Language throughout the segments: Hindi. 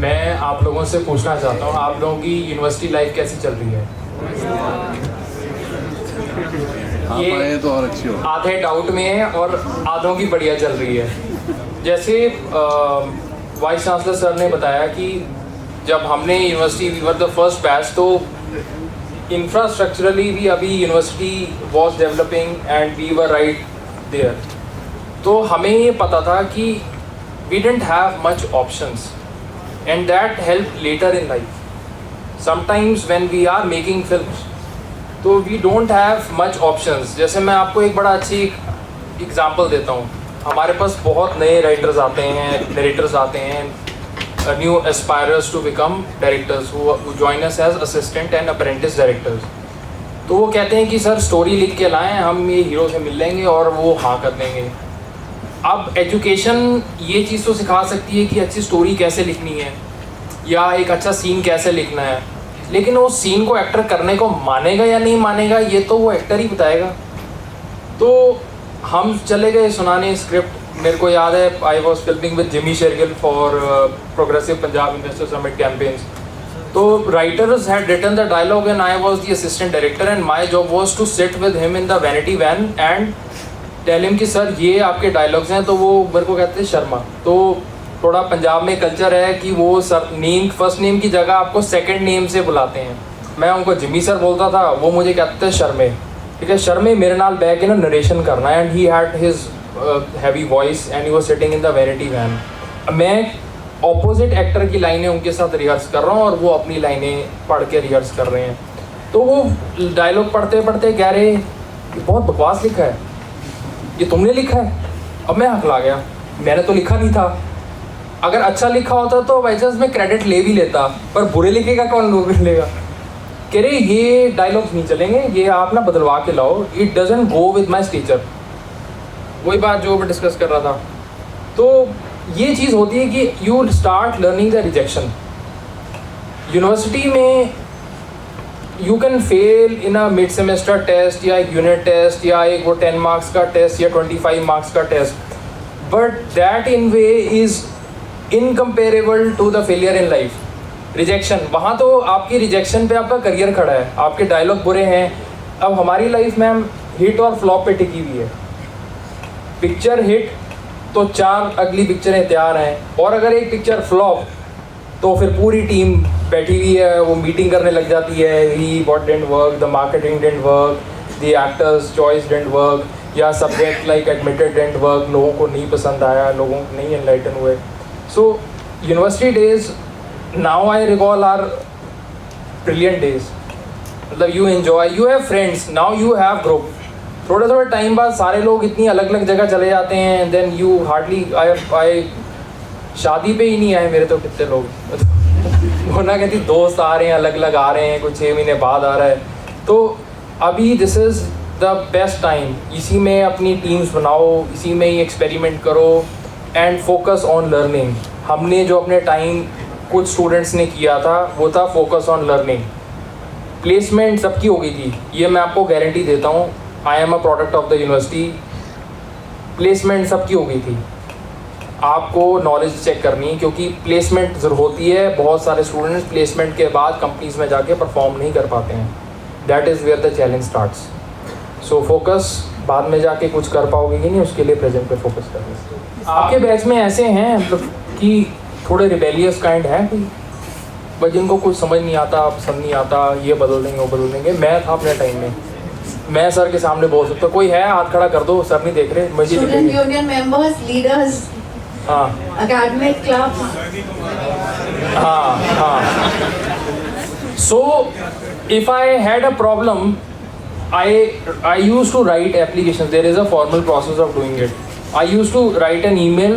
मैं आप लोगों से पूछना चाहता हूँ, आप लोगों की यूनिवर्सिटी लाइफ कैसी चल रही है? ये तो और अच्छी हो। आधे डाउट में है और आधों की बढ़िया चल रही है। जैसे वाइस चांसलर सर ने बताया कि जब हमने university we were the first batch, तो इंफ्रास्ट्रक्चरली भी अभी university was developing and we were right there. तो हमें ये पता था कि we didn't have much options and that helped later in life. Sometimes when we are making films, तो we don't have much options. जैसे मैं आपको एक बड़ा अच्छी एग्जांपल देता हूँ, हमारे पास बहुत नए राइटर्स आते हैं, डायरेक्टर्स आते हैं, new aspirers to become directors who join us as assistant and apprentice directors. तो वो कहते हैं कि सर स्टोरी लिख के लाएं, हम ये हीरो से मिल लेंगे और वो हाँ कर देंगे। अब एजुकेशन ये चीज़ तो सिखा सकती है कि अच्छी स्टोरी कैसे लिखनी है या एक अच्छा सीन कैसे लिखना है, लेकिन उस सीन को एक्टर करने को मानेगा या नहीं मानेगा ये तो वो एक्टर ही बताएगा। तो हम चले गए सुनाने स्क्रिप्ट। मेरे को याद है I was filming with Jimmy Shergill for progressive Punjab investor summit campaigns. तो writers had written the dialogue and I was the assistant director and my job was to sit with him in the vanity van and tell him कि सर ये आपके डायलॉग्स हैं। तो वो मेरे को कहते हैं शर्मा। तो थोड़ा पंजाब में कल्चर है कि वो सर नेम फर्स्ट नेम की जगह आपको सेकंड नेम से बुलाते हैं। मैं उनको जिमी सर बोलता था, वो मुझे कहते थे शर्मे। ठीक है, शर्मे मेरे नाल बैग के ना नरेशन करना and he had his heavy voice and he was sitting in the vanity van. मैं ऑपोजिट एक्टर की लाइनें उनके साथ रिहर्स कर रहा हूँ और वो अपनी लाइनें पढ़ के रिहर्स कर रहे हैं। तो वो डायलॉग पढ़ते पढ़ते कह रहे कि बहुत बकवास लिखा है, ये तुमने लिखा है। अब मैं हकला गया, मैंने तो लिखा नहीं था। अगर अच्छा लिखा होता तो बाई चांस मैं क्रेडिट ले भी लेता, पर बुरे लिखेगा कौन लेगा। कह रहे ये डायलॉग्स नहीं चलेंगे, ये आप ना बदलवा के लाओ, it doesn't go with my teacher. वही बात जो मैं डिस्कस कर रहा था। तो ये चीज़ होती है कि you start learning the rejection. University में you can fail in a mid semester test या एक यूनिट टेस्ट या एक वो 10 मार्क्स का टेस्ट या 25 मार्क्स का test, but that in way is incomparable to the failure in life. Rejection, वहाँ तो आपकी रिजेक्शन पे आपका करियर खड़ा है, आपके डायलॉग बुरे हैं। अब हमारी लाइफ में हम हिट और फ्लॉप पे टिकी हुई है। पिक्चर हिट तो 4 अगली पिक्चरें तैयार हैं, और अगर एक पिक्चर फ्लॉप तो फिर पूरी टीम बैठी हुई है, वो मीटिंग करने लग जाती है। ही what didn't work, the marketing didn't work, the actors choice didn't work, या subject like admitted didn't work, लोगों को नहीं पसंद आया, लोगों को नहीं एनलाइटन हुए। So university days now I recall are brilliant days. मतलब you enjoy, you have friends, now you have group. थोड़े थोड़े टाइम बाद सारे लोग इतनी अलग अलग जगह चले जाते हैं, देन यू हार्डली आई शादी पे ही नहीं आए मेरे तो कितने लोग वो ना कहती दोस्त आ रहे हैं, अलग अलग आ रहे हैं, कुछ 6 महीने बाद आ रहा है। तो अभी this is the best time, इसी में अपनी टीम्स बनाओ, इसी में ही एक्सपेरिमेंट करो एंड फोकस ऑन लर्निंग। हमने जो अपने टाइम कुछ स्टूडेंट्स ने किया था वो था फोकस ऑन लर्निंग। प्लेसमेंट सबकी हो गई थी, ये मैं आपको गारंटी देता हूँ। I am a product of the university. Placement सबकी हो गई थी, आपको नॉलेज चेक करनी है क्योंकि प्लेसमेंट ज़रूर होती है। बहुत सारे स्टूडेंट्स प्लेसमेंट के बाद कंपनीज में जाके परफॉर्म नहीं कर पाते हैं। That is where the challenge starts. So focus, बाद में जाके कुछ कर पाओगे कि नहीं, उसके लिए प्रेजेंट पे फोकस करना। आपके बैच में ऐसे हैं मतलब कि थोड़े रिबेलियस काइंड हैं कोई, बट जिनको कुछ समझ नहीं आता, पसंद नहीं आता, ये बदल देंगे वो बदल देंगे। मैं था अपने टाइम में, मैं सर के सामने बोल सकता, कोई है हाथ खड़ा कर दो, सर नहीं देख रहे, मुझे स्टूडेंट यूनियन मेंबर्स, लीडर्स, हाँ एकेडमिक क्लब। हाँ। So if I had a problem, I used to write applications. There is a formal process of doing it. I used to write an email,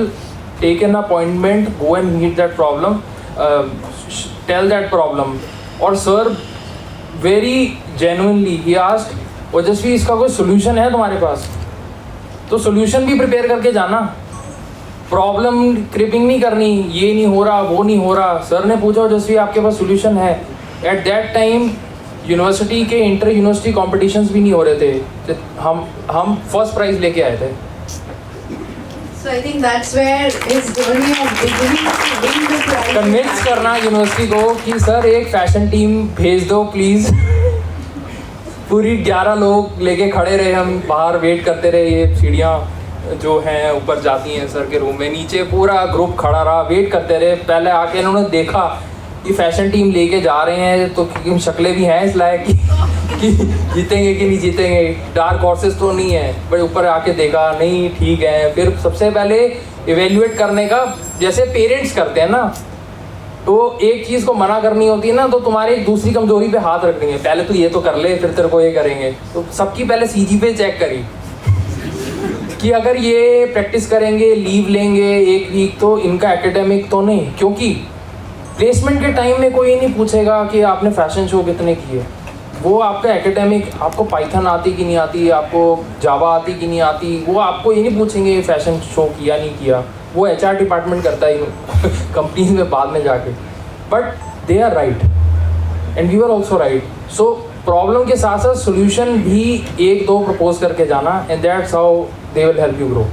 take an appointment, go and meet that problem, tell that problem. और sir very genuinely he asked, ओजस्वी इसका कोई सोल्यूशन है तुम्हारे पास? तो सोल्यूशन भी प्रिपेयर करके जाना, प्रॉब्लम क्रिपिंग नहीं करनी, ये नहीं हो रहा वो नहीं हो रहा। सर ने पूछा ओजस्वी आपके पास सोल्यूशन है? एट दैट टाइम यूनिवर्सिटी के इंटर यूनिवर्सिटी कॉम्पिटिशन्स भी नहीं हो रहे थे। हम फर्स्ट प्राइज़ लेके आए थे। So I think that's where his journey of beginning to win the prize. Convince करना यूनिवर्सिटी को कि सर एक फैशन टीम भेज दो प्लीज़। पूरी 11 लोग लेके खड़े रहे, हम बाहर वेट करते रहे, ये सीढ़ियाँ जो हैं ऊपर जाती हैं सर के रूम में, नीचे पूरा ग्रुप खड़ा रहा, वेट करते रहे। पहले आके इन्होंने देखा कि फैशन टीम लेके जा रहे हैं तो क्योंकि शक्लें भी हैं इस लायक कि जीतेंगे कि नहीं जीतेंगे, डार्क हॉर्सेस तो नहीं है, बट ऊपर आके देखा नहीं ठीक है। फिर सबसे पहले इवेल्युएट करने का जैसे पेरेंट्स करते हैं ना, तो एक चीज़ को मना करनी होती है ना, तो तुम्हारी दूसरी कमजोरी पे हाथ रख देंगे, पहले तो ये तो कर ले फिर तेरे को ये करेंगे। तो सबकी पहले सीजी पे चेक करी कि अगर ये प्रैक्टिस करेंगे, लीव लेंगे एक वीक, तो इनका एकेडमिक तो नहीं, क्योंकि प्लेसमेंट के टाइम में कोई नहीं पूछेगा कि आपने फैशन शो कितने किए, वो आपका एकेडमिक, आपको पाइथन आती कि नहीं आती, आपको जावा आती कि नहीं आती, वो आपको ये नहीं पूछेंगे फैशन शो किया नहीं किया, वो HR डिपार्टमेंट करता है कंपनीज में बाद में जाके। But they are right and we are also right. So problem के साथ साथ सोल्यूशन भी 1-2 प्रपोज करके जाना, and that's how they will help you grow.